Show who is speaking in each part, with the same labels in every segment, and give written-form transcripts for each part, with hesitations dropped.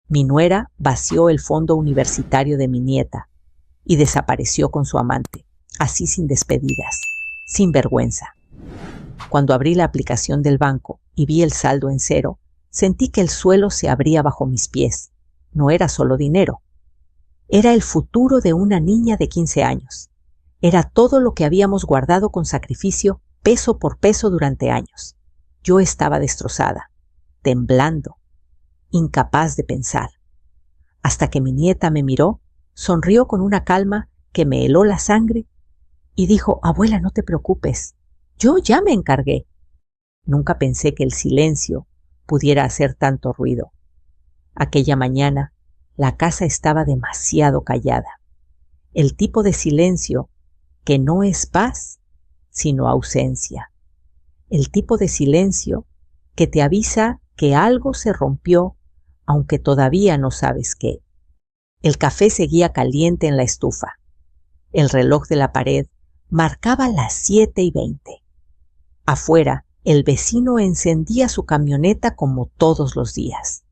Speaker 1: Mi nuera vació el fondo universitario de mi nieta y desapareció con su amante, así sin despedidas, sin vergüenza. Cuando abrí la aplicación del banco y vi el saldo en cero, sentí que el suelo se abría bajo mis pies. No era solo dinero. Era el futuro de una niña de 15 años. Era todo lo que habíamos guardado con sacrificio, peso por peso durante años. Yo estaba destrozada, temblando, incapaz de pensar. Hasta que mi nieta me miró, sonrió con una calma que me heló la sangre y dijo: «Abuela, no te preocupes, yo ya me encargué». Nunca pensé que el silencio pudiera hacer tanto ruido. Aquella mañana, la casa estaba demasiado callada. El tipo de silencio que no es paz, sino ausencia. El tipo de silencio que te avisa que algo se rompió, aunque todavía no sabes qué. El café seguía caliente en la estufa. El reloj de la pared marcaba las 7:20. Afuera, el vecino encendía su camioneta como todos los días.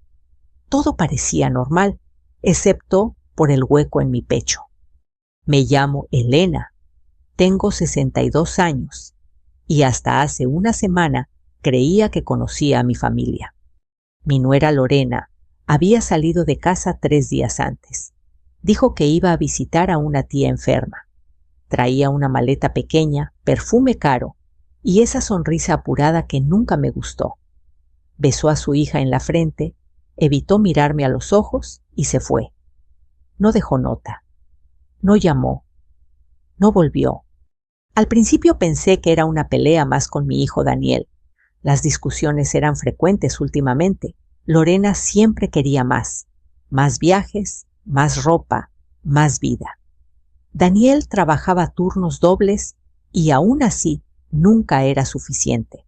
Speaker 1: Todo parecía normal, excepto por el hueco en mi pecho. Me llamo Elena, tengo 62 años y hasta hace una semana creía que conocía a mi familia. Mi nuera Lorena había salido de casa 3 días antes. Dijo que iba a visitar a una tía enferma. Traía una maleta pequeña, perfume caro y esa sonrisa apurada que nunca me gustó. Besó a su hija en la frente, evitó mirarme a los ojos y se fue. No dejó nota. No llamó. No volvió. Al principio pensé que era una pelea más con mi hijo Daniel. Las discusiones eran frecuentes últimamente. Lorena siempre quería más viajes, más ropa, más vida. Daniel trabajaba turnos dobles y aún así nunca era suficiente.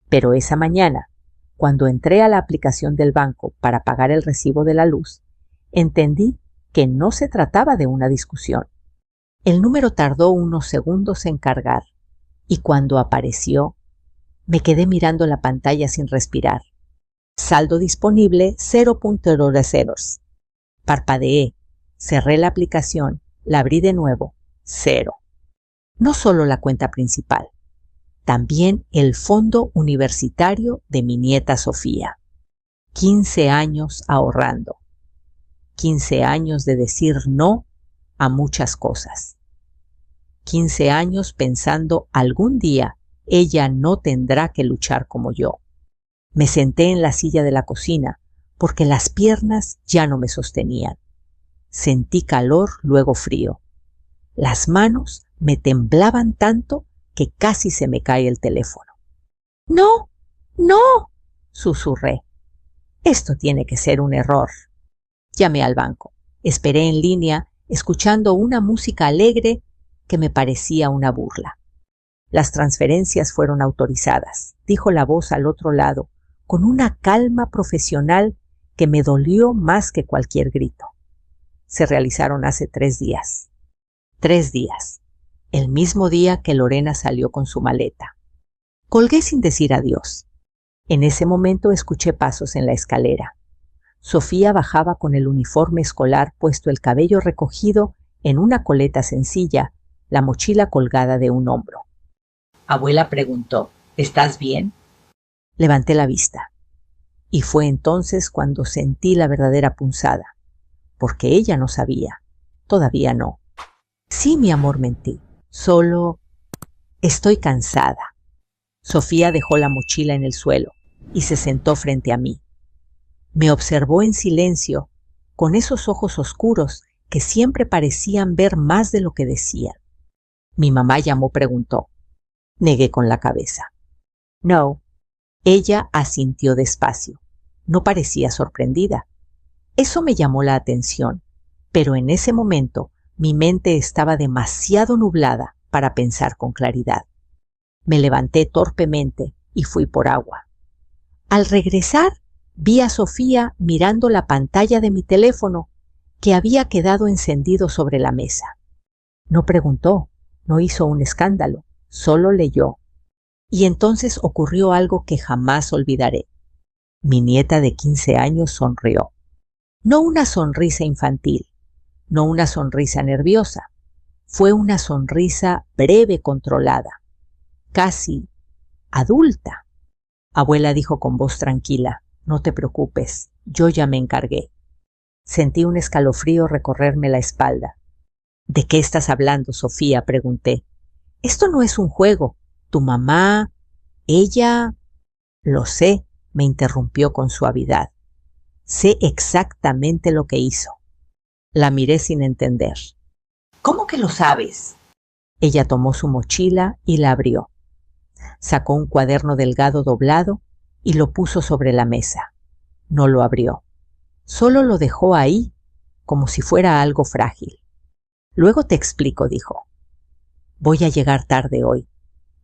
Speaker 1: Pero esa mañana, cuando entré a la aplicación del banco para pagar el recibo de la luz, entendí que no se trataba de una discusión. El número tardó unos segundos en cargar y cuando apareció, me quedé mirando la pantalla sin respirar. Saldo disponible 0.00. Parpadeé, cerré la aplicación, la abrí de nuevo, 0. No solo la cuenta principal, también el fondo universitario de mi nieta Sofía. 15 años ahorrando. 15 años de decir no a muchas cosas. 15 años pensando algún día ella no tendrá que luchar como yo. Me senté en la silla de la cocina porque las piernas ya no me sostenían. Sentí calor, luego frío. Las manos me temblaban tanto que casi se me cae el teléfono. «¡No! ¡No!», susurré. «Esto tiene que ser un error». Llamé al banco. Esperé en línea, escuchando una música alegre que me parecía una burla. «Las transferencias fueron autorizadas», dijo la voz al otro lado, con una calma profesional que me dolió más que cualquier grito. Se realizaron hace 3 días. 3 días. El mismo día que Lorena salió con su maleta. Colgué sin decir adiós. En ese momento escuché pasos en la escalera. Sofía bajaba con el uniforme escolar puesto, el cabello recogido en una coleta sencilla, la mochila colgada de un hombro. Abuela preguntó: «¿Estás bien?». Levanté la vista. Y fue entonces cuando sentí la verdadera punzada, porque ella no sabía. Todavía no. «Sí, mi amor», mentí. «Solo estoy cansada». Sofía dejó la mochila en el suelo y se sentó frente a mí. Me observó en silencio, con esos ojos oscuros que siempre parecían ver más de lo que decían. «¿Mi mamá llamó?», preguntó. Negué con la cabeza. «No». Ella asintió despacio. No parecía sorprendida. Eso me llamó la atención, pero en ese momento mi mente estaba demasiado nublada para pensar con claridad. Me levanté torpemente y fui por agua. Al regresar, vi a Sofía mirando la pantalla de mi teléfono, que había quedado encendido sobre la mesa. No preguntó, no hizo un escándalo, solo leyó. Y entonces ocurrió algo que jamás olvidaré. Mi nieta de 15 años sonrió. No una sonrisa infantil, no una sonrisa nerviosa. Fue una sonrisa breve, controlada, casi adulta. Abuela dijo con voz tranquila: no te preocupes, yo ya me encargué. Sentí un escalofrío recorrerme la espalda. ¿De qué estás hablando, Sofía?, pregunté. Esto no es un juego. Tu mamá, ella... Lo sé, me interrumpió con suavidad. Sé exactamente lo que hizo. La miré sin entender. ¿Cómo que lo sabes? Ella tomó su mochila y la abrió. Sacó un cuaderno delgado doblado y lo puso sobre la mesa. No lo abrió. Solo lo dejó ahí, como si fuera algo frágil. Luego te explico, dijo. Voy a llegar tarde hoy.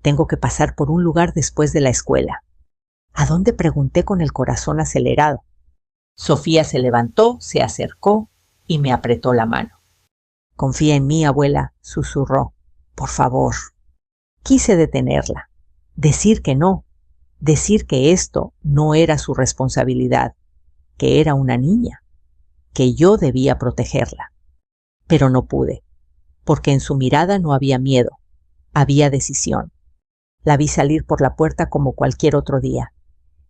Speaker 1: Tengo que pasar por un lugar después de la escuela. ¿A dónde?, pregunté con el corazón acelerado. Sofía se levantó, se acercó y me apretó la mano. Confía en mí, abuela, susurró. Por favor. Quise detenerla. Decir que no. Decir que esto no era su responsabilidad, que era una niña, que yo debía protegerla. Pero no pude, porque en su mirada no había miedo, había decisión. La vi salir por la puerta como cualquier otro día.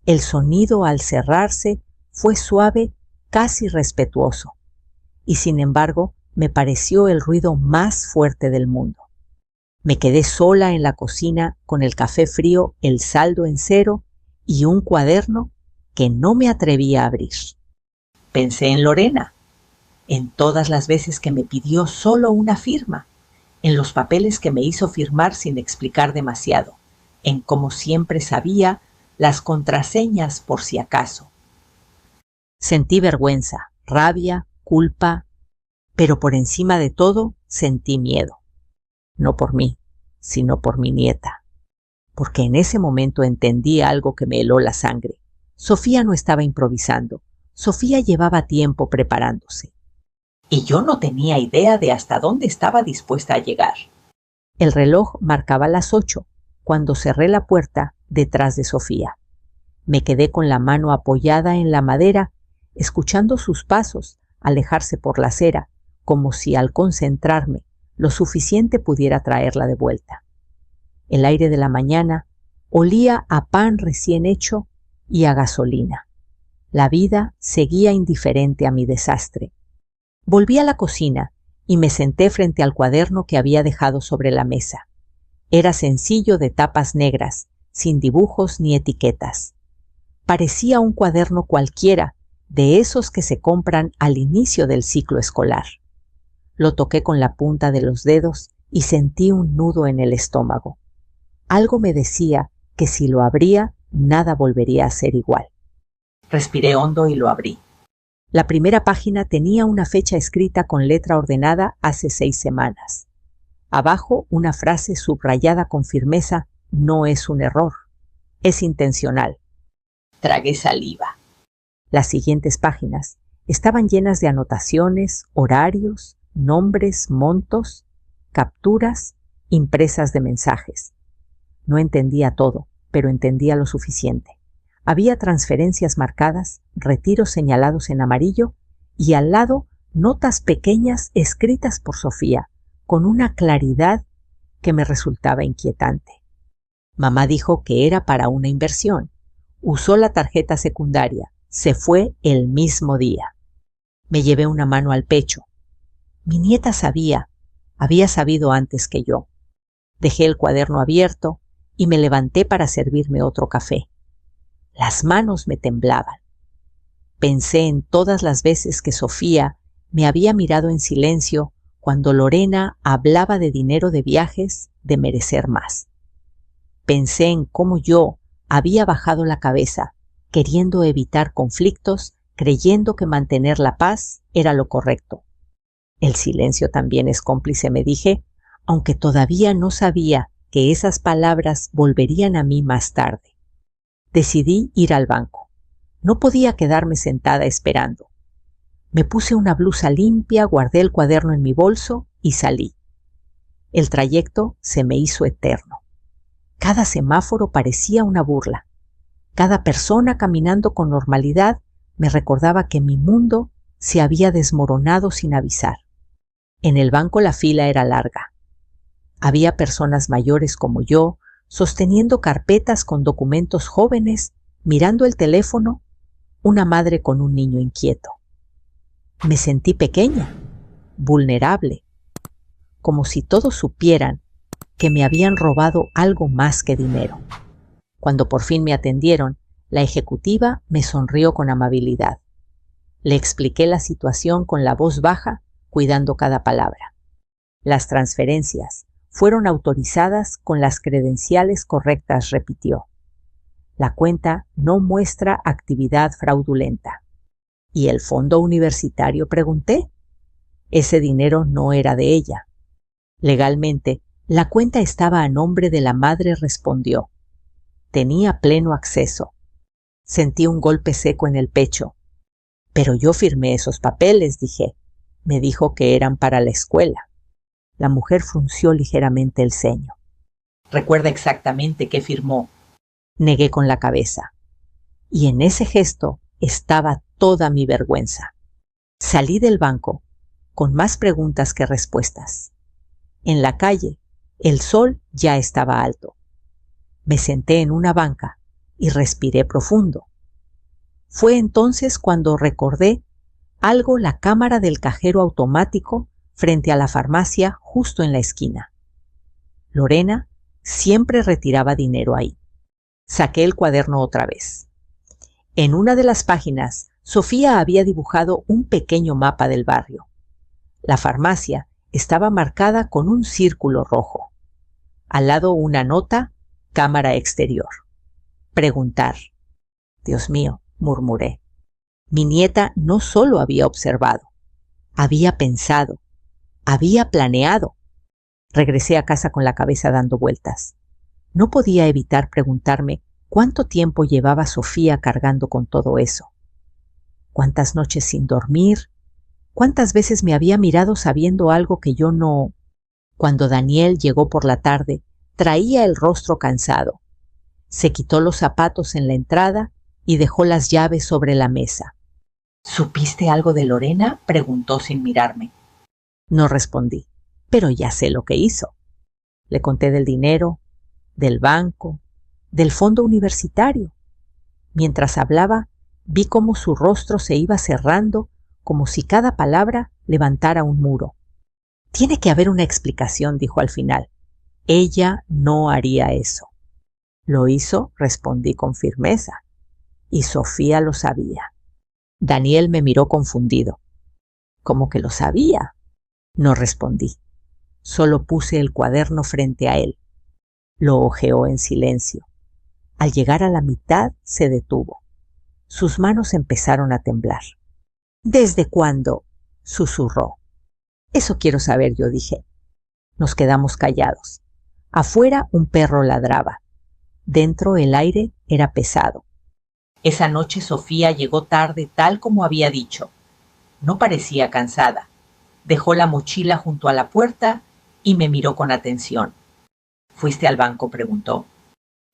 Speaker 1: El sonido al cerrarse fue suave, casi respetuoso, y sin embargo me pareció el ruido más fuerte del mundo. Me quedé sola en la cocina con el café frío, el saldo en cero y un cuaderno que no me atrevía a abrir. Pensé en Lorena, en todas las veces que me pidió solo una firma, en los papeles que me hizo firmar sin explicar demasiado, en cómo siempre sabía las contraseñas por si acaso. Sentí vergüenza, rabia, culpa, pero por encima de todo sentí miedo. No por mí, sino por mi nieta. Porque en ese momento entendí algo que me heló la sangre. Sofía no estaba improvisando. Sofía llevaba tiempo preparándose. Y yo no tenía idea de hasta dónde estaba dispuesta a llegar. El reloj marcaba las 8 cuando cerré la puerta detrás de Sofía. Me quedé con la mano apoyada en la madera, escuchando sus pasos alejarse por la acera, como si al concentrarme lo suficiente pudiera traerla de vuelta. El aire de la mañana olía a pan recién hecho y a gasolina. La vida seguía indiferente a mi desastre. Volví a la cocina y me senté frente al cuaderno que había dejado sobre la mesa. Era sencillo, de tapas negras, sin dibujos ni etiquetas. Parecía un cuaderno cualquiera, de esos que se compran al inicio del ciclo escolar. Lo toqué con la punta de los dedos y sentí un nudo en el estómago. Algo me decía que si lo abría, nada volvería a ser igual. Respiré hondo y lo abrí. La primera página tenía una fecha escrita con letra ordenada hace 6 semanas. Abajo una frase subrayada con firmeza: no es un error, es intencional. Tragué saliva. Las siguientes páginas estaban llenas de anotaciones, horarios, nombres, montos, capturas, impresas de mensajes. No entendía todo, pero entendía lo suficiente. Había transferencias marcadas, retiros señalados en amarillo y al lado notas pequeñas escritas por Sofía, con una claridad que me resultaba inquietante. Mamá dijo que era para una inversión. Usó la tarjeta secundaria. Se fue el mismo día. Me llevé una mano al pecho. Mi nieta había sabido antes que yo. Dejé el cuaderno abierto y me levanté para servirme otro café. Las manos me temblaban. Pensé en todas las veces que Sofía me había mirado en silencio cuando Lorena hablaba de dinero, de viajes, de merecer más. Pensé en cómo yo había bajado la cabeza, queriendo evitar conflictos, creyendo que mantener la paz era lo correcto. El silencio también es cómplice, me dije, aunque todavía no sabía que esas palabras volverían a mí más tarde. Decidí ir al banco. No podía quedarme sentada esperando. Me puse una blusa limpia, guardé el cuaderno en mi bolso y salí. El trayecto se me hizo eterno. Cada semáforo parecía una burla. Cada persona caminando con normalidad me recordaba que mi mundo se había desmoronado sin avisar. En el banco la fila era larga. Había personas mayores como yo, sosteniendo carpetas con documentos jóvenes, mirando el teléfono, una madre con un niño inquieto. Me sentí pequeña, vulnerable, como si todos supieran que me habían robado algo más que dinero. Cuando por fin me atendieron, la ejecutiva me sonrió con amabilidad. Le expliqué la situación con la voz baja, cuidando cada palabra. Las transferencias fueron autorizadas con las credenciales correctas, repitió. La cuenta no muestra actividad fraudulenta. ¿Y el fondo universitario?, pregunté. Ese dinero no era de ella. Legalmente, la cuenta estaba a nombre de la madre, respondió. Tenía pleno acceso. Sentí un golpe seco en el pecho. Pero yo firmé esos papeles, dije. Me dijo que eran para la escuela. La mujer frunció ligeramente el ceño. ¿Recuerda exactamente qué firmó? Negué con la cabeza. Y en ese gesto estaba toda mi vergüenza. Salí del banco con más preguntas que respuestas. En la calle, el sol ya estaba alto. Me senté en una banca y respiré profundo. Fue entonces cuando recordé algo la cámara del cajero automático frente a la farmacia justo en la esquina. Lorena siempre retiraba dinero ahí. Saqué el cuaderno otra vez. En una de las páginas, Sofía había dibujado un pequeño mapa del barrio. La farmacia estaba marcada con un círculo rojo. Al lado una nota, cámara exterior. Preguntar. Dios mío, murmuré. Mi nieta no solo había observado, había pensado, había planeado. Regresé a casa con la cabeza dando vueltas. No podía evitar preguntarme cuánto tiempo llevaba Sofía cargando con todo eso. ¿Cuántas noches sin dormir? ¿Cuántas veces me había mirado sabiendo algo que yo no? Cuando Daniel llegó por la tarde, traía el rostro cansado. Se quitó los zapatos en la entrada y dejó las llaves sobre la mesa. ¿Supiste algo de Lorena?, preguntó sin mirarme. No respondí, pero ya sé lo que hizo. Le conté del dinero, del banco, del fondo universitario. Mientras hablaba, vi cómo su rostro se iba cerrando, como si cada palabra levantara un muro. Tiene que haber una explicación, dijo al final. Ella no haría eso. Lo hizo, respondí con firmeza. Y Sofía lo sabía. Daniel me miró confundido. ¿Cómo que lo sabía? No respondí. Solo puse el cuaderno frente a él. Lo hojeó en silencio. Al llegar a la mitad, se detuvo. Sus manos empezaron a temblar. ¿Desde cuándo?, susurró. Eso quiero saber, yo dije. Nos quedamos callados. Afuera un perro ladraba. Dentro el aire era pesado. Esa noche Sofía llegó tarde tal como había dicho. No parecía cansada. Dejó la mochila junto a la puerta y me miró con atención. ¿Fuiste al banco?, preguntó.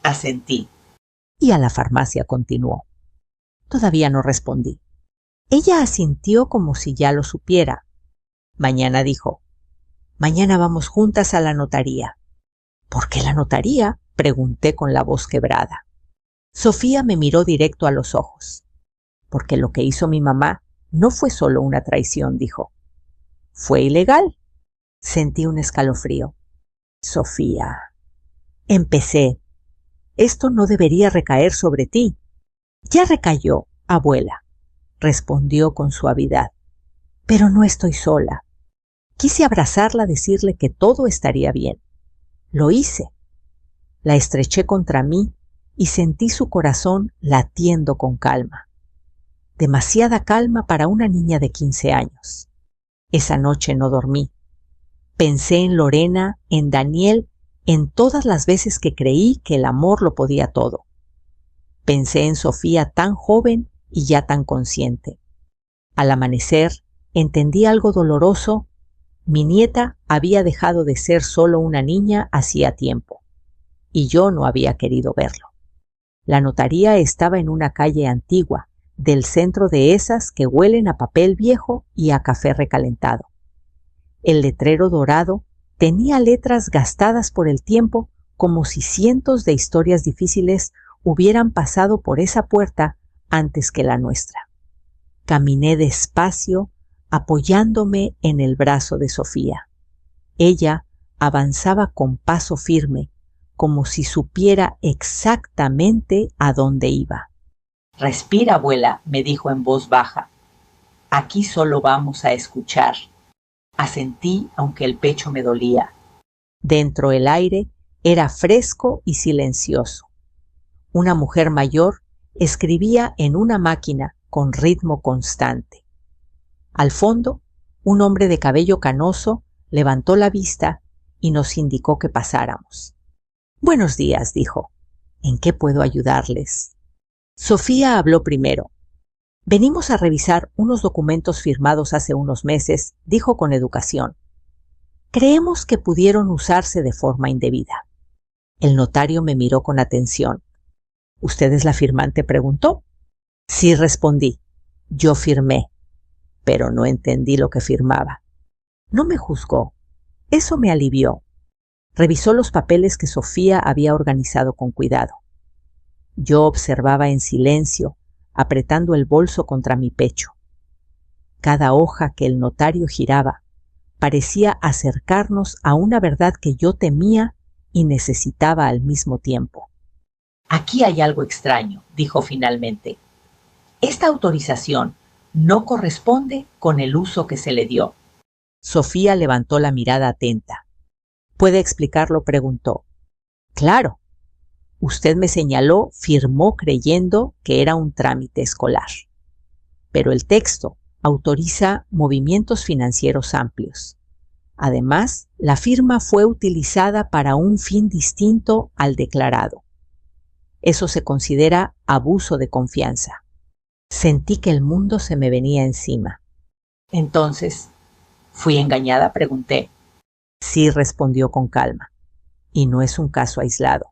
Speaker 1: Asentí. Y a la farmacia, continuó. Todavía no respondí. Ella asintió como si ya lo supiera. Mañana, dijo. Mañana vamos juntas a la notaría. ¿Por qué la notaría?, pregunté con la voz quebrada. Sofía me miró directo a los ojos. Porque lo que hizo mi mamá no fue solo una traición, dijo. Fue ilegal. Sentí un escalofrío. Sofía. Empecé. Esto no debería recaer sobre ti. Ya recayó, abuela, respondió con suavidad. Pero no estoy sola. Quise abrazarla, decirle que todo estaría bien. Lo hice. La estreché contra mí y sentí su corazón latiendo con calma. Demasiada calma para una niña de 15 años. Esa noche no dormí. Pensé en Lorena, en Daniel, en todas las veces que creí que el amor lo podía todo. Pensé en Sofía tan joven y ya tan consciente. Al amanecer, entendí algo doloroso. Mi nieta había dejado de ser solo una niña hacía tiempo, y yo no había querido verlo. La notaría estaba en una calle antigua, del centro de esas que huelen a papel viejo y a café recalentado. El letrero dorado tenía letras gastadas por el tiempo, como si cientos de historias difíciles hubieran pasado por esa puerta antes que la nuestra. Caminé despacio, apoyándome en el brazo de Sofía. Ella avanzaba con paso firme, como si supiera exactamente a dónde iba. «Respira, abuela», me dijo en voz baja. «Aquí solo vamos a escuchar». Asentí, aunque el pecho me dolía. Dentro el aire era fresco y silencioso. Una mujer mayor escribía en una máquina con ritmo constante. Al fondo, un hombre de cabello canoso levantó la vista y nos indicó que pasáramos. «Buenos días», dijo. «¿En qué puedo ayudarles?» Sofía habló primero. «Venimos a revisar unos documentos firmados hace unos meses», dijo con educación. «Creemos que pudieron usarse de forma indebida». El notario me miró con atención. «¿Usted es la firmante?», preguntó. «Sí», respondí. «Yo firmé, pero no entendí lo que firmaba». No me juzgó. Eso me alivió. Revisó los papeles que Sofía había organizado con cuidado. Yo observaba en silencio, apretando el bolso contra mi pecho. Cada hoja que el notario giraba parecía acercarnos a una verdad que yo temía y necesitaba al mismo tiempo. «Aquí hay algo extraño», dijo finalmente. «Esta autorización no corresponde con el uso que se le dio». Sofía levantó la mirada atenta. «¿Puede explicarlo?», preguntó. «Claro. Usted me señaló, firmó creyendo que era un trámite escolar. Pero el texto autoriza movimientos financieros amplios. Además, la firma fue utilizada para un fin distinto al declarado. Eso se considera abuso de confianza». Sentí que el mundo se me venía encima. «Entonces, ¿fui engañada?», pregunté. «Sí», respondió con calma. «Y no es un caso aislado».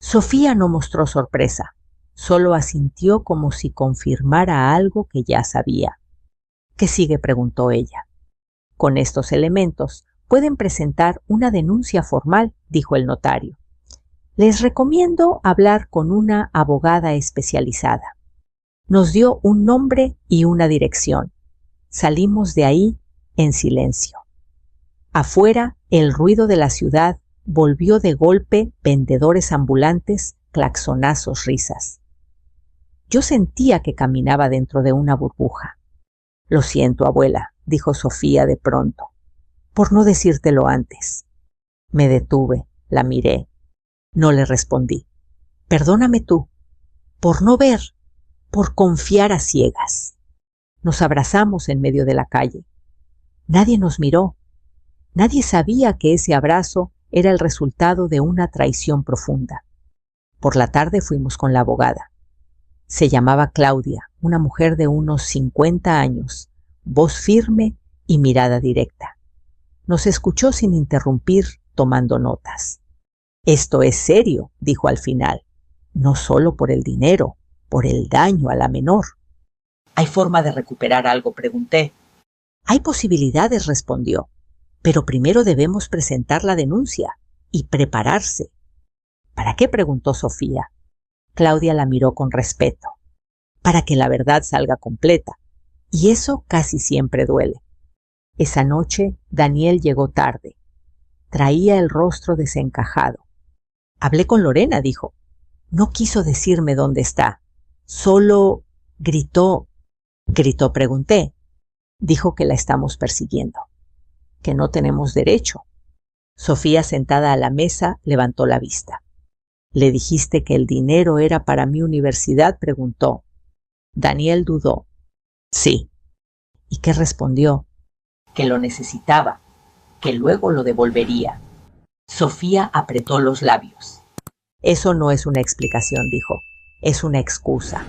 Speaker 1: Sofía no mostró sorpresa, solo asintió como si confirmara algo que ya sabía. «¿Qué sigue?», preguntó ella. «Con estos elementos pueden presentar una denuncia formal», dijo el notario. «Les recomiendo hablar con una abogada especializada». Nos dio un nombre y una dirección. Salimos de ahí en silencio. Afuera, el ruido de la ciudad volvió de golpe, vendedores ambulantes, claxonazos, risas. Yo sentía que caminaba dentro de una burbuja. «Lo siento, abuela», dijo Sofía de pronto, «por no decírtelo antes». Me detuve, la miré. No le respondí. «Perdóname tú, por no ver, por confiar a ciegas». Nos abrazamos en medio de la calle. Nadie nos miró. Nadie sabía que ese abrazo era el resultado de una traición profunda. Por la tarde fuimos con la abogada. Se llamaba Claudia, una mujer de unos 50 años, voz firme y mirada directa. Nos escuchó sin interrumpir, tomando notas. «Esto es serio», dijo al final, «no solo por el dinero, por el daño a la menor». «¿Hay forma de recuperar algo?», pregunté. «Hay posibilidades», respondió, «pero primero debemos presentar la denuncia y prepararse». «¿Para qué?», preguntó Sofía. Claudia la miró con respeto. «Para que la verdad salga completa, y eso casi siempre duele». Esa noche Daniel llegó tarde. Traía el rostro desencajado. «Hablé con Lorena», dijo. «No quiso decirme dónde está. Solo gritó». «¿Gritó?», pregunté. «Dijo que la estamos persiguiendo, que no tenemos derecho». Sofía, sentada a la mesa, levantó la vista. «¿Le dijiste que el dinero era para mi universidad?», preguntó. Daniel dudó. «Sí». «¿Y qué respondió?». «Que lo necesitaba, que luego lo devolvería». Sofía apretó los labios. «Eso no es una explicación», dijo. «Es una excusa».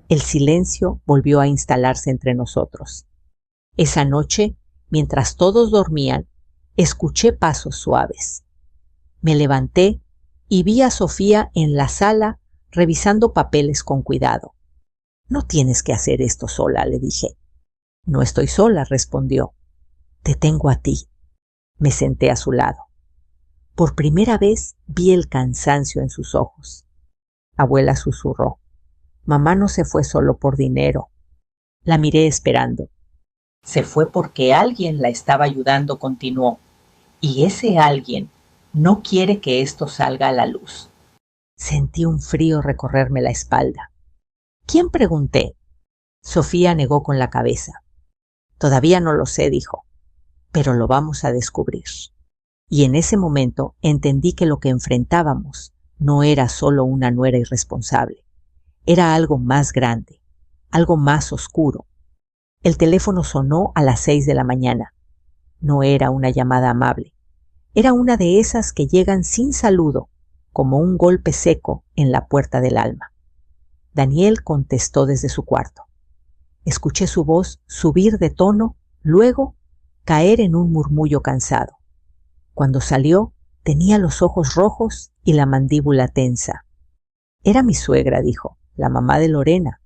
Speaker 1: El silencio volvió a instalarse entre nosotros. Esa noche, mientras todos dormían, escuché pasos suaves. Me levanté y vi a Sofía en la sala revisando papeles con cuidado. No tienes que hacer esto sola, le dije. No estoy sola, respondió. Te tengo a ti. Me senté a su lado. Por primera vez vi el cansancio en sus ojos. Abuela susurró. Mamá no se fue solo por dinero. La miré esperando. Se fue porque alguien la estaba ayudando, continuó. Y ese alguien no quiere que esto salga a la luz. Sentí un frío recorrerme la espalda. ¿Quién? Pregunté. Sofía negó con la cabeza. Todavía no lo sé, dijo, pero lo vamos a descubrir. Y en ese momento entendí que lo que enfrentábamos no era solo una nuera irresponsable. Era algo más grande, algo más oscuro. El teléfono sonó a las 6 de la mañana. No era una llamada amable. Era una de esas que llegan sin saludo, como un golpe seco en la puerta del alma. Daniel contestó desde su cuarto. Escuché su voz subir de tono, luego caer en un murmullo cansado. Cuando salió, tenía los ojos rojos y la mandíbula tensa. Era mi suegra, dijo, la mamá de Lorena.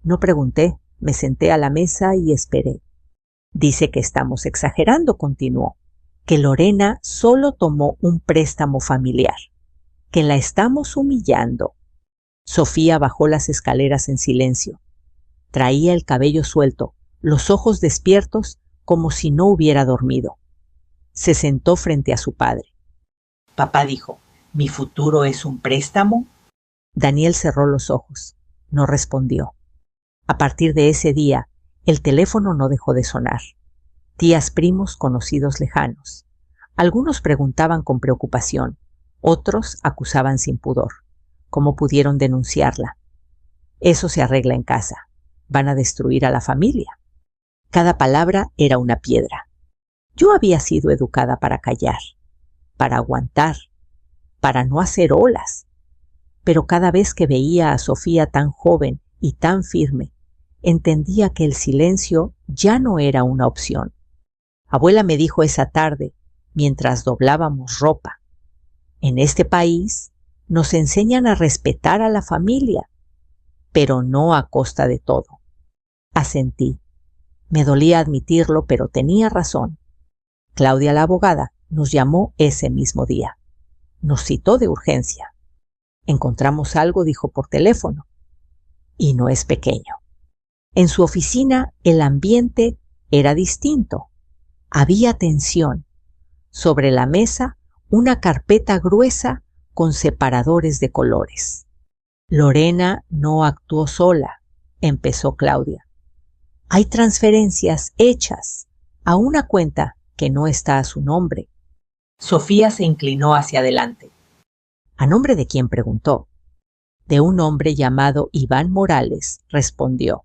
Speaker 1: No pregunté, me senté a la mesa y esperé. Dice que estamos exagerando, continuó, que Lorena solo tomó un préstamo familiar, que la estamos humillando. Sofía bajó las escaleras en silencio. Traía el cabello suelto, los ojos despiertos como si no hubiera dormido. Se sentó frente a su padre. Papá dijo, ¿mi futuro es un préstamo? Daniel cerró los ojos. No respondió. A partir de ese día, el teléfono no dejó de sonar. Tías, primos, conocidos lejanos. Algunos preguntaban con preocupación, otros acusaban sin pudor. ¿Cómo pudieron denunciarla? Eso se arregla en casa. Van a destruir a la familia. Cada palabra era una piedra. Yo había sido educada para callar, para aguantar, para no hacer olas. Pero cada vez que veía a Sofía tan joven y tan firme, entendía que el silencio ya no era una opción. Abuela me dijo esa tarde, mientras doblábamos ropa, en este país nos enseñan a respetar a la familia, pero no a costa de todo. Asentí. Me dolía admitirlo, pero tenía razón. Claudia, la abogada, nos llamó ese mismo día. Nos citó de urgencia. Encontramos algo, dijo por teléfono. Y no es pequeño. En su oficina el ambiente era distinto. Había tensión. Sobre la mesa una carpeta gruesa con separadores de colores. Lorena no actuó sola, empezó Claudia. Hay transferencias hechas a una cuenta que no está a su nombre. Sofía se inclinó hacia adelante. ¿A nombre de quién? Preguntó. De un hombre llamado Iván Morales, respondió.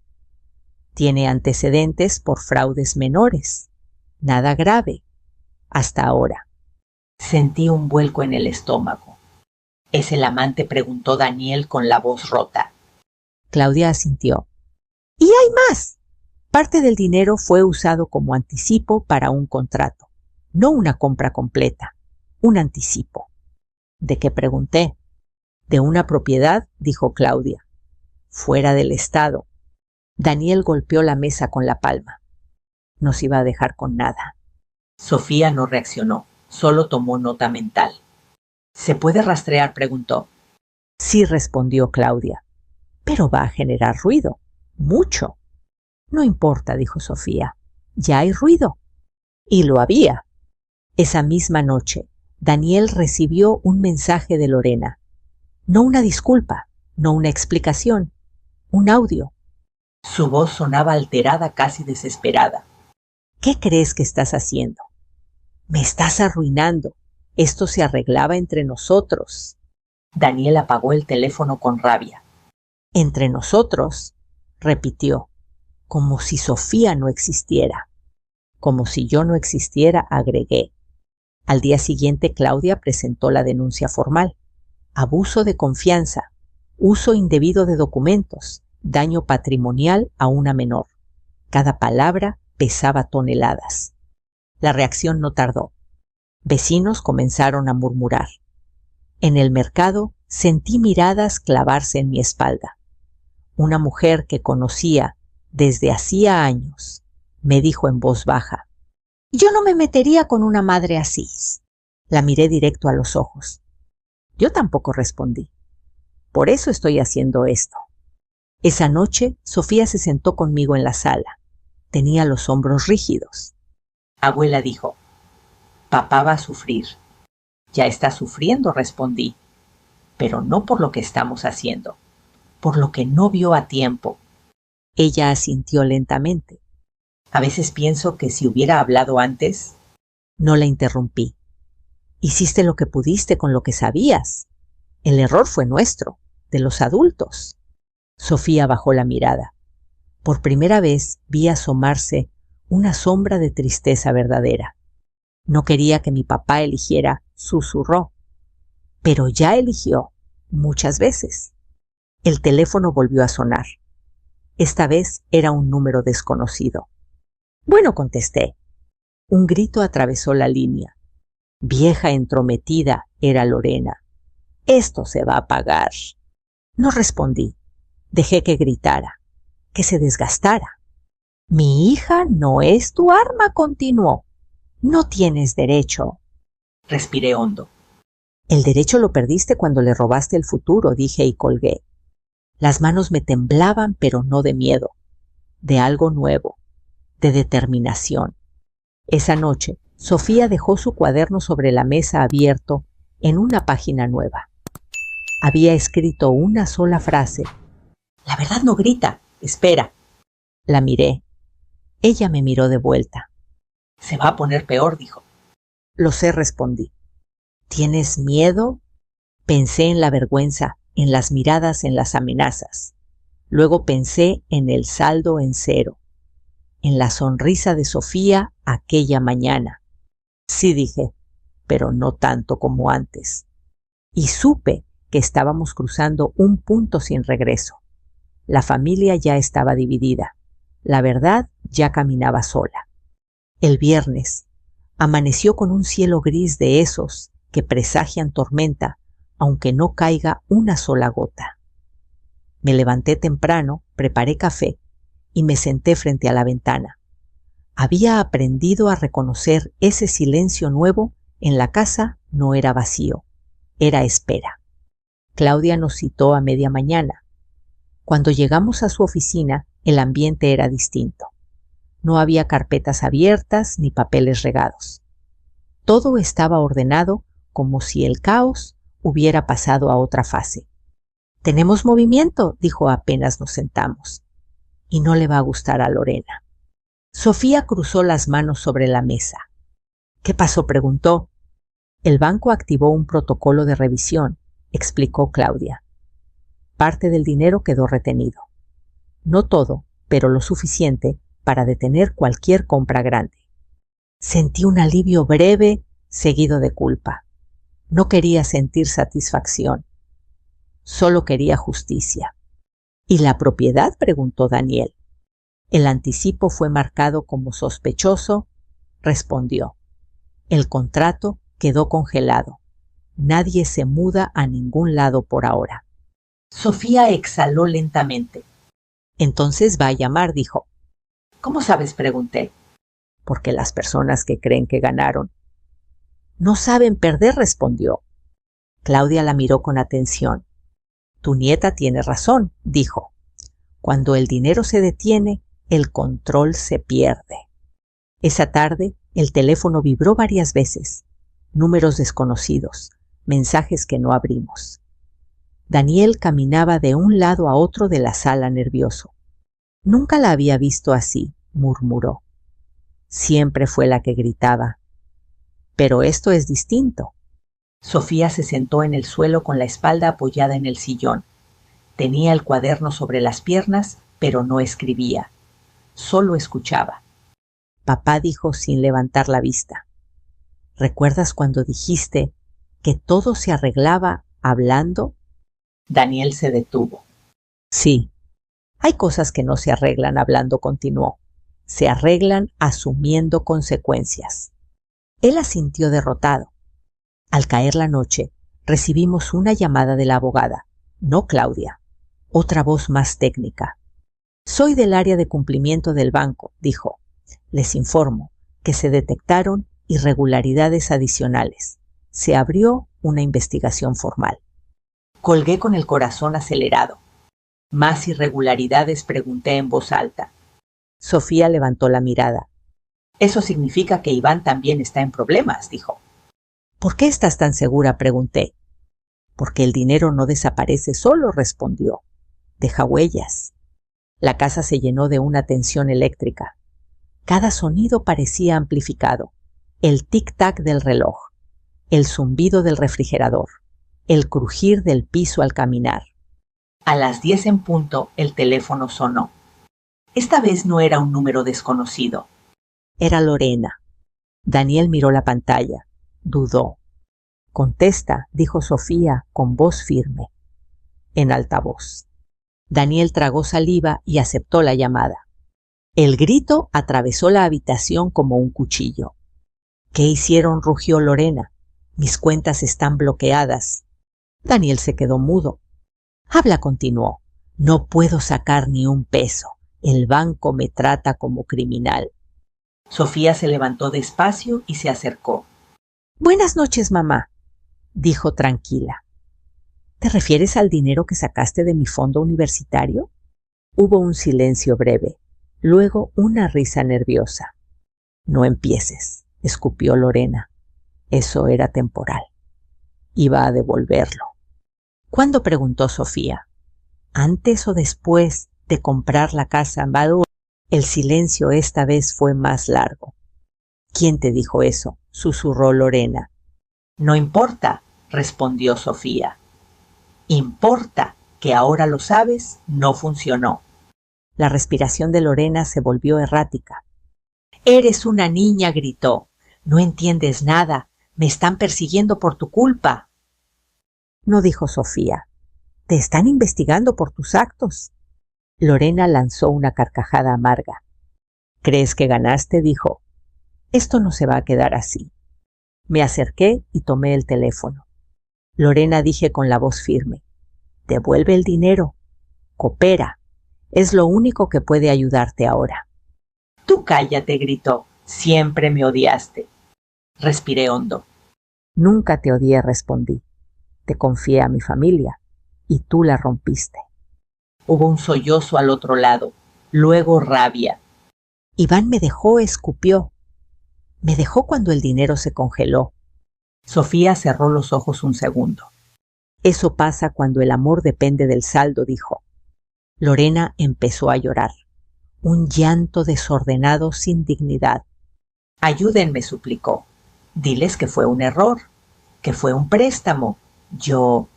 Speaker 1: Tiene antecedentes por fraudes menores. Nada grave. Hasta ahora. Sentí un vuelco en el estómago. ¿Es el amante? Preguntó Daniel con la voz rota. Claudia asintió. ¡Y hay más! Parte del dinero fue usado como anticipo para un contrato, no una compra completa, un anticipo. ¿De qué? Pregunté. De una propiedad, dijo Claudia. Fuera del estado. Daniel golpeó la mesa con la palma. Nos iba a dejar con nada. Sofía no reaccionó, solo tomó nota mental. ¿Se puede rastrear? Preguntó. Sí, respondió Claudia. Pero va a generar ruido, mucho. No importa, dijo Sofía. Ya hay ruido. Y lo había. Esa misma noche, Daniel recibió un mensaje de Lorena. No una disculpa, no una explicación, un audio. Su voz sonaba alterada, casi desesperada. ¿Qué crees que estás haciendo? Me estás arruinando. Esto se arreglaba entre nosotros. Daniel apagó el teléfono con rabia. Entre nosotros, repitió, como si Sofía no existiera. Como si yo no existiera, agregué. Al día siguiente, Claudia presentó la denuncia formal. Abuso de confianza, uso indebido de documentos, daño patrimonial a una menor. Cada palabra pesaba toneladas. La reacción no tardó. Vecinos comenzaron a murmurar. En el mercado sentí miradas clavarse en mi espalda. una mujer que conocía desde hacía años, me dijo en voz baja: «Yo no me metería con una madre así». La miré directo a los ojos. Yo tampoco respondí. Por eso estoy haciendo esto. Esa noche, Sofía se sentó conmigo en la sala. Tenía los hombros rígidos. Abuela dijo: «Papá va a sufrir». «Ya está sufriendo», respondí, «pero no por lo que estamos haciendo, por lo que no vio a tiempo». Ella asintió lentamente. A veces pienso que si hubiera hablado antes... No la interrumpí. Hiciste lo que pudiste con lo que sabías. El error fue nuestro, de los adultos. Sofía bajó la mirada. Por primera vez vi asomarse una sombra de tristeza verdadera. No quería que mi papá eligiera, susurró. Pero ya eligió, muchas veces. El teléfono volvió a sonar. Esta vez era un número desconocido. «Bueno», contesté. Un grito atravesó la línea. Vieja entrometida era Lorena. «Esto se va a pagar». No respondí. Dejé que gritara, que se desgastara. «Mi hija no es tu arma», continuó. «No tienes derecho». Respiré hondo. «El derecho lo perdiste cuando le robaste el futuro», dije y colgué. Las manos me temblaban, pero no de miedo, de algo nuevo, de determinación. Esa noche, Sofía dejó su cuaderno sobre la mesa abierto en una página nueva. Había escrito una sola frase. «La verdad no grita, espera». La miré. Ella me miró de vuelta. «Se va a poner peor», dijo. «Lo sé», respondí. «¿Tienes miedo?» Pensé en la vergüenza, en las miradas, en las amenazas. Luego pensé en el saldo en cero, en la sonrisa de Sofía aquella mañana. Sí, dije, pero no tanto como antes. Y supe que estábamos cruzando un punto sin regreso. La familia ya estaba dividida. La verdad ya caminaba sola. El viernes amaneció con un cielo gris de esos que presagian tormenta, aunque no caiga una sola gota. Me levanté temprano, preparé café y me senté frente a la ventana. Había aprendido a reconocer ese silencio nuevo. En la casa no era vacío, era espera. Claudia nos citó a media mañana. Cuando llegamos a su oficina, el ambiente era distinto. No había carpetas abiertas ni papeles regados. Todo estaba ordenado como si el caos hubiera pasado a otra fase. «Tenemos movimiento», dijo apenas nos sentamos. «Y no le va a gustar a Lorena». Sofía cruzó las manos sobre la mesa. «¿Qué pasó?», preguntó. «El banco activó un protocolo de revisión», explicó Claudia. «Parte del dinero quedó retenido. No todo, pero lo suficiente para detener cualquier compra grande». Sentí un alivio breve, seguido de culpa. No quería sentir satisfacción. Solo quería justicia. «¿Y la propiedad?», preguntó Daniel. «El anticipo fue marcado como sospechoso», respondió. «El contrato quedó congelado. Nadie se muda a ningún lado por ahora». Sofía exhaló lentamente. «Entonces va a llamar», dijo. «¿Cómo sabes?», pregunté. «Porque las personas que creen que ganaron no saben perder», respondió. Claudia la miró con atención. «Tu nieta tiene razón», dijo. «Cuando el dinero se detiene, el control se pierde». Esa tarde, el teléfono vibró varias veces. Números desconocidos, mensajes que no abrimos. Daniel caminaba de un lado a otro de la sala nervioso. «Nunca la había visto así», murmuró. «Siempre fue la que gritaba. Pero esto es distinto». Sofía se sentó en el suelo con la espalda apoyada en el sillón. Tenía el cuaderno sobre las piernas, pero no escribía. Solo escuchaba. Papá dijo sin levantar la vista: «¿Recuerdas cuando dijiste que todo se arreglaba hablando?» Daniel se detuvo. «Sí. Hay cosas que no se arreglan hablando», continuó. «Se arreglan asumiendo consecuencias». Él asintió derrotado. Al caer la noche, recibimos una llamada de la abogada, no Claudia. Otra voz más técnica. Soy del área de cumplimiento del banco, dijo. Les informo que se detectaron irregularidades adicionales. Se abrió una investigación formal. Colgué con el corazón acelerado. ¿Más irregularidades?, pregunté en voz alta. Sofía levantó la mirada. Eso significa que Iván también está en problemas, dijo. ¿Por qué estás tan segura?, pregunté. Porque el dinero no desaparece solo, respondió. Deja huellas. La casa se llenó de una tensión eléctrica. Cada sonido parecía amplificado. El tic-tac del reloj, el zumbido del refrigerador, el crujir del piso al caminar. A las 10 en punto el teléfono sonó. Esta vez no era un número desconocido. Era Lorena. Daniel miró la pantalla. Dudó. Contesta, dijo Sofía con voz firme. En altavoz. Daniel tragó saliva y aceptó la llamada. El grito atravesó la habitación como un cuchillo. ¿Qué hicieron?, rugió Lorena. Mis cuentas están bloqueadas. Daniel se quedó mudo. Habla, continuó. No puedo sacar ni un peso. El banco me trata como criminal. Sofía se levantó despacio y se acercó. Buenas noches, mamá, dijo tranquila. ¿Te refieres al dinero que sacaste de mi fondo universitario? Hubo un silencio breve, luego una risa nerviosa. No empieces, escupió Lorena. Eso era temporal. Iba a devolverlo. ¿Cuándo?, preguntó Sofía. ¿Antes o después de comprar la casa en Badoo? El silencio esta vez fue más largo. ¿Quién te dijo eso?, susurró Lorena. No importa, respondió Sofía. Importa que ahora lo sabes, no funcionó. La respiración de Lorena se volvió errática. Eres una niña, gritó. No entiendes nada. Me están persiguiendo por tu culpa. No, dijo Sofía. Te están investigando por tus actos. Lorena lanzó una carcajada amarga. ¿Crees que ganaste?, dijo. Esto no se va a quedar así. Me acerqué y tomé el teléfono. Lorena, dije con la voz firme. Devuelve el dinero. Coopera. Es lo único que puede ayudarte ahora. Tú cállate, gritó. Siempre me odiaste. Respiré hondo. Nunca te odié, respondí. Te confié a mi familia y tú la rompiste. Hubo un sollozo al otro lado, luego rabia. Iván me dejó, escupió. Me dejó cuando el dinero se congeló. Sofía cerró los ojos un segundo. Eso pasa cuando el amor depende del saldo, dijo. Lorena empezó a llorar. Un llanto desordenado sin dignidad. Ayúdenme, suplicó. Diles que fue un error, que fue un préstamo. Yo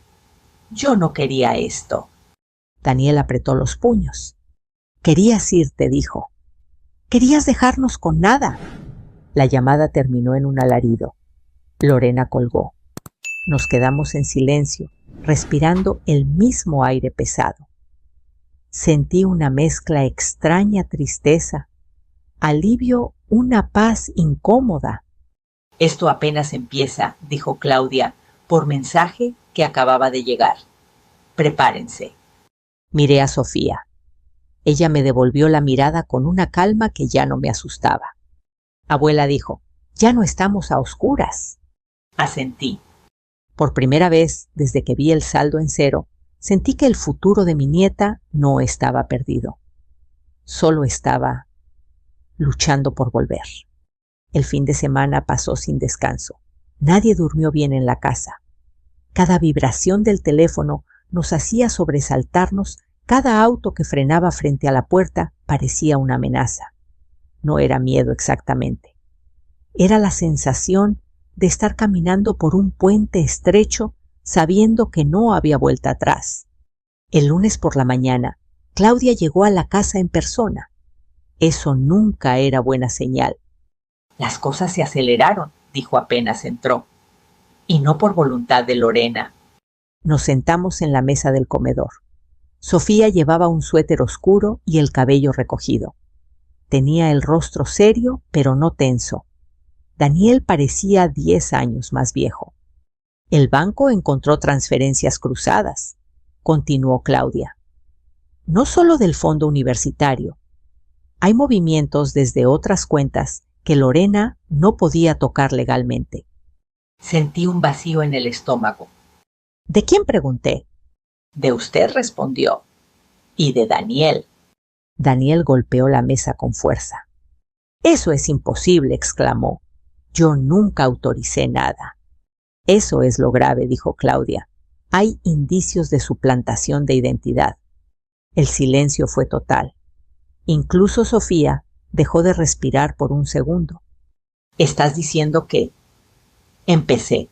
Speaker 1: no quería esto. Daniel apretó los puños. Querías irte, dijo. Querías dejarnos con nada. La llamada terminó en un alarido. Lorena colgó. Nos quedamos en silencio, respirando el mismo aire pesado. Sentí una mezcla extraña, tristeza, alivio, una paz incómoda. Esto apenas empieza, dijo Claudia, por mensaje que acababa de llegar. Prepárense. Miré a Sofía. Ella me devolvió la mirada con una calma que ya no me asustaba. Abuela dijo, ya no estamos a oscuras. Asentí. Por primera vez, desde que vi el saldo en cero, sentí que el futuro de mi nieta no estaba perdido. Solo estaba luchando por volver. El fin de semana pasó sin descanso. Nadie durmió bien en la casa. Cada vibración del teléfono nos hacía sobresaltarnos. Cada auto que frenaba frente a la puerta parecía una amenaza. No era miedo exactamente. Era la sensación de estar caminando por un puente estrecho sabiendo que no había vuelta atrás. El lunes por la mañana, Claudia llegó a la casa en persona. Eso nunca era buena señal. Las cosas se aceleraron, dijo apenas entró. Y no por voluntad de Lorena. Nos sentamos en la mesa del comedor. Sofía llevaba un suéter oscuro y el cabello recogido. Tenía el rostro serio, pero no tenso. Daniel parecía 10 años más viejo. El banco encontró transferencias cruzadas, continuó Claudia. no solo del fondo universitario. Hay movimientos desde otras cuentas que Lorena no podía tocar legalmente.
Speaker 2: Sentí un vacío en el estómago.
Speaker 1: ¿De quién pregunté?
Speaker 2: De usted, respondió. Y de Daniel.
Speaker 1: Daniel golpeó la mesa con fuerza. Eso es imposible, exclamó. Yo nunca autoricé nada. Eso es lo grave, dijo Claudia. Hay indicios de suplantación de identidad. El silencio fue total. Incluso Sofía dejó de respirar por un segundo.
Speaker 2: ¿Estás diciendo que? Empecé.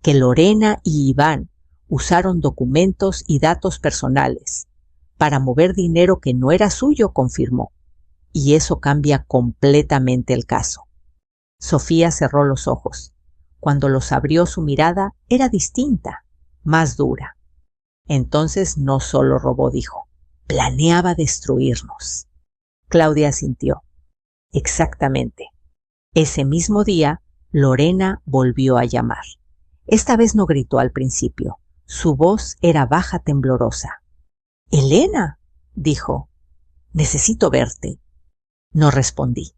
Speaker 1: Que Lorena y Iván usaron documentos y datos personales para mover dinero que no era suyo, confirmó. Y eso cambia completamente el caso. Sofía cerró los ojos. Cuando los abrió, su mirada era distinta, más dura. Entonces no solo robó, dijo. Planeaba destruirnos. Claudia asintió. Exactamente. Ese mismo día, Lorena volvió a llamar. Esta vez no gritó al principio. Su voz era baja, temblorosa. «Elena», dijo, «necesito verte». No respondí.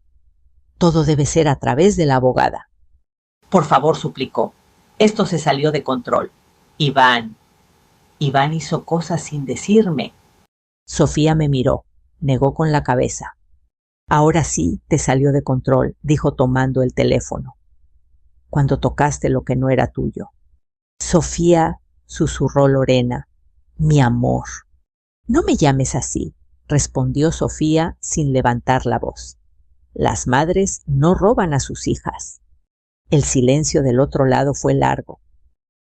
Speaker 1: Todo debe ser a través de la abogada.
Speaker 2: Por favor, suplicó. Esto se salió de control. Iván hizo cosas sin decirme.
Speaker 1: Sofía me miró, negó con la cabeza. Ahora sí te salió de control, dijo tomando el teléfono. Cuando tocaste lo que no era tuyo. Sofía, susurró Lorena, mi amor. No me llames así, respondió Sofía sin levantar la voz. Las madres no roban a sus hijas. El silencio del otro lado fue largo.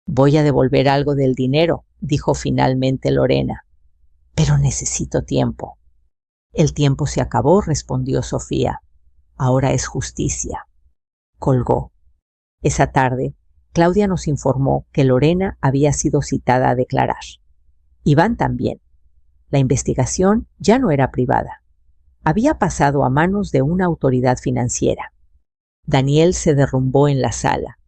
Speaker 1: Voy a devolver algo del dinero, dijo finalmente Lorena. Pero necesito tiempo. El tiempo se acabó, respondió Sofía. Ahora es justicia. Colgó. Esa tarde, Claudia nos informó que Lorena había sido citada a declarar. Iván también. La investigación ya no era privada. Había pasado a manos de una autoridad financiera. Daniel se derrumbó en la sala.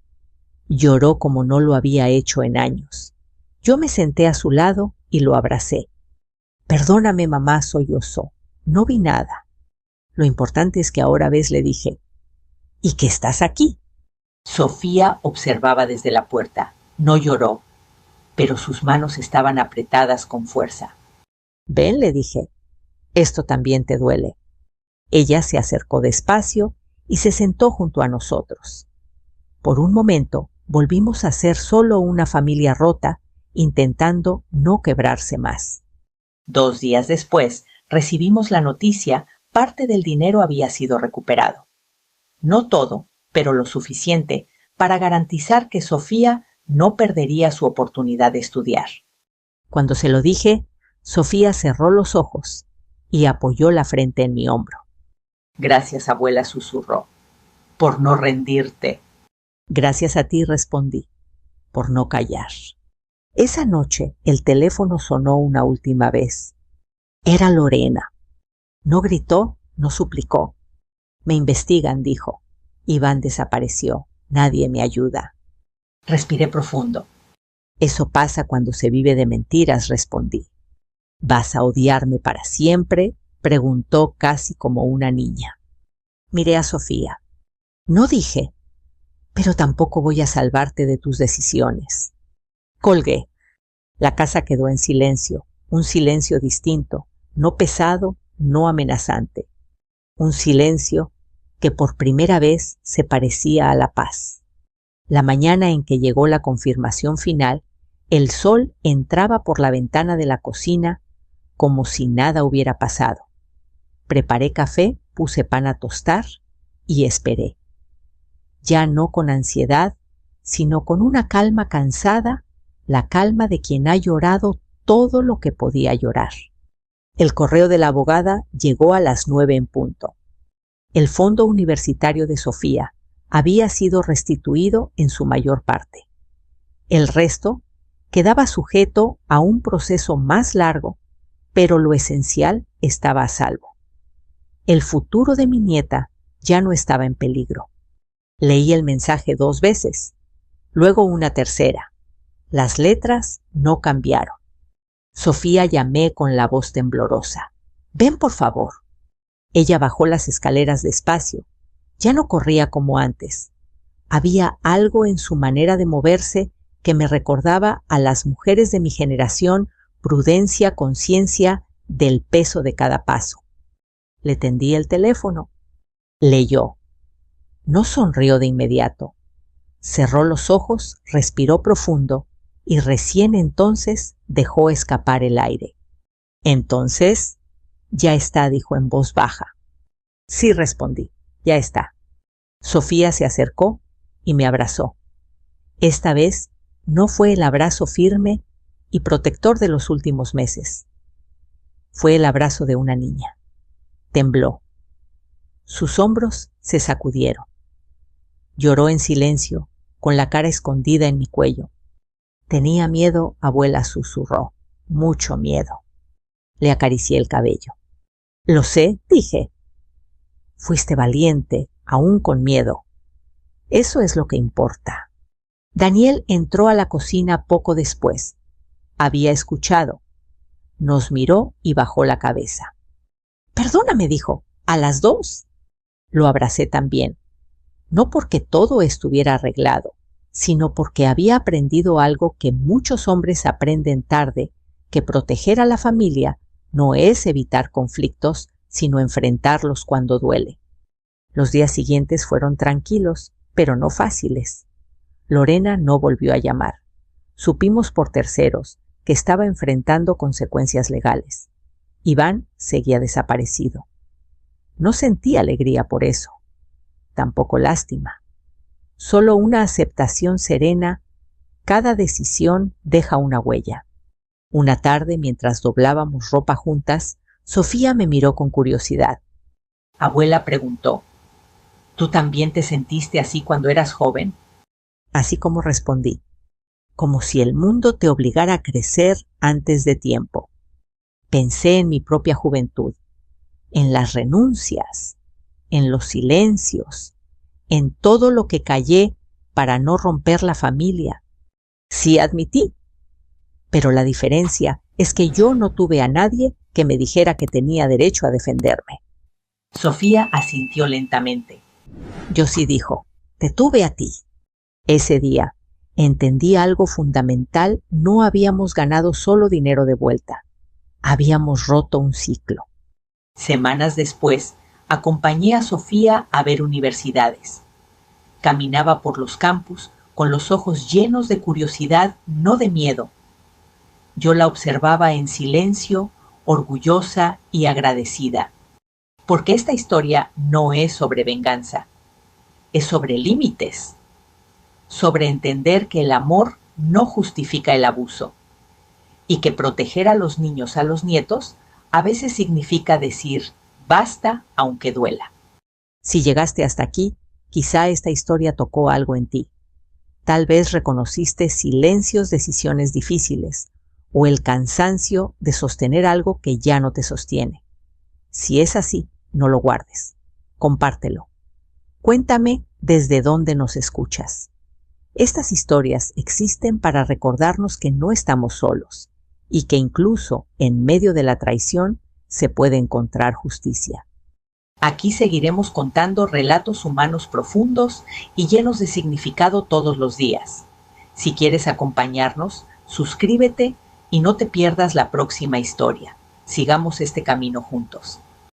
Speaker 1: Lloró como no lo había hecho en años. Yo me senté a su lado y lo abracé. Perdóname, mamá, sollozó. No vi nada. Lo importante es que ahora ves, le dije. ¿Y que estás aquí?
Speaker 2: Sofía observaba desde la puerta. No lloró, pero sus manos estaban apretadas con fuerza.
Speaker 1: Ven, le dije. Esto también te duele. Ella se acercó despacio y se sentó junto a nosotros. Por un momento volvimos a ser solo una familia rota, intentando no quebrarse más.
Speaker 2: 2 días después recibimos la noticia, parte del dinero había sido recuperado. No todo, pero lo suficiente para garantizar que Sofía no perdería su oportunidad de estudiar.
Speaker 1: Cuando se lo dije, Sofía cerró los ojos y apoyó la frente en mi hombro.
Speaker 2: Gracias, abuela, susurró, por no rendirte.
Speaker 1: Gracias a ti, respondí, por no callar. Esa noche el teléfono sonó una última vez. Era Lorena. No gritó, no suplicó. Me investigan, dijo. Iván desapareció. Nadie me ayuda.
Speaker 2: Respiré profundo.
Speaker 1: Eso pasa cuando se vive de mentiras, respondí. ¿Vas a odiarme para siempre?, preguntó casi como una niña. Miré a Sofía. No dije, pero tampoco voy a salvarte de tus decisiones. Colgué. La casa quedó en silencio, un silencio distinto, no pesado, no amenazante. Un silencio que por primera vez se parecía a la paz. La mañana en que llegó la confirmación final, el sol entraba por la ventana de la cocina como si nada hubiera pasado. Preparé café, puse pan a tostar y esperé. Ya no con ansiedad, sino con una calma cansada, la calma de quien ha llorado todo lo que podía llorar. El correo de la abogada llegó a las 9 en punto. El fondo universitario de Sofía había sido restituido en su mayor parte. El resto quedaba sujeto a un proceso más largo, pero lo esencial estaba a salvo. El futuro de mi nieta ya no estaba en peligro. Leí el mensaje 2 veces, luego una tercera. Las letras no cambiaron. Sofía, llamé con la voz temblorosa. Ven, por favor. Ella bajó las escaleras despacio. Ya no corría como antes. Había algo en su manera de moverse que me recordaba a las mujeres de mi generación, prudencia, conciencia del peso de cada paso. Le tendí el teléfono. Leyó. No sonrió de inmediato. Cerró los ojos, respiró profundo y recién entonces dejó escapar el aire. Entonces, ya está, dijo en voz baja. Sí, respondí, ya está. Sofía se acercó y me abrazó. Esta vez no fue el abrazo firme y protector de los últimos meses. Fue el abrazo de una niña. Tembló. Sus hombros se sacudieron. Lloró en silencio, con la cara escondida en mi cuello. Tenía miedo, abuela, susurró. Mucho miedo. Le acaricié el cabello. Lo sé, dije. Fuiste valiente, aún con miedo. Eso es lo que importa. Daniel entró a la cocina poco después. Había escuchado. Nos miró y bajó la cabeza. Perdóname, dijo, ¿a las 2? Lo abracé también. No porque todo estuviera arreglado, sino porque había aprendido algo que muchos hombres aprenden tarde, que proteger a la familia no es evitar conflictos, sino enfrentarlos cuando duele. Los días siguientes fueron tranquilos, pero no fáciles. Lorena no volvió a llamar. Supimos por terceros que estaba enfrentando consecuencias legales. Iván seguía desaparecido. No sentí alegría por eso, tampoco lástima. Solo una aceptación serena. Cada decisión deja una huella. Una tarde, mientras doblábamos ropa juntas, Sofía me miró con curiosidad. Abuela preguntó, ¿tú también te sentiste así cuando eras joven? Así como respondí, como si el mundo te obligara a crecer antes de tiempo. Pensé en mi propia juventud, en las renuncias, en los silencios, en todo lo que callé para no romper la familia. Sí, admití, pero la diferencia es que yo no tuve a nadie que me dijera que tenía derecho a defenderme. Sofía asintió lentamente. Yo sí, dijo, te tuve a ti. Ese día entendí algo fundamental. No habíamos ganado solo dinero de vuelta. Habíamos roto un ciclo. Semanas después, acompañé a Sofía a ver universidades. Caminaba por los campus con los ojos llenos de curiosidad, no de miedo. Yo la observaba en silencio, orgullosa y agradecida. Porque esta historia no es sobre venganza, es sobre límites, sobre entender que el amor no justifica el abuso y que proteger a los niños, a los nietos, a veces significa decir basta aunque duela. Si llegaste hasta aquí, quizá esta historia tocó algo en ti. Tal vez reconociste silencios, decisiones difíciles o el cansancio de sostener algo que ya no te sostiene. Si es así, no lo guardes. Compártelo. Cuéntame desde dónde nos escuchas. Estas historias existen para recordarnos que no estamos solos y que incluso en medio de la traición se puede encontrar justicia. Aquí seguiremos contando relatos humanos profundos y llenos de significado todos los días. Si quieres acompañarnos, suscríbete y no te pierdas la próxima historia. Sigamos este camino juntos.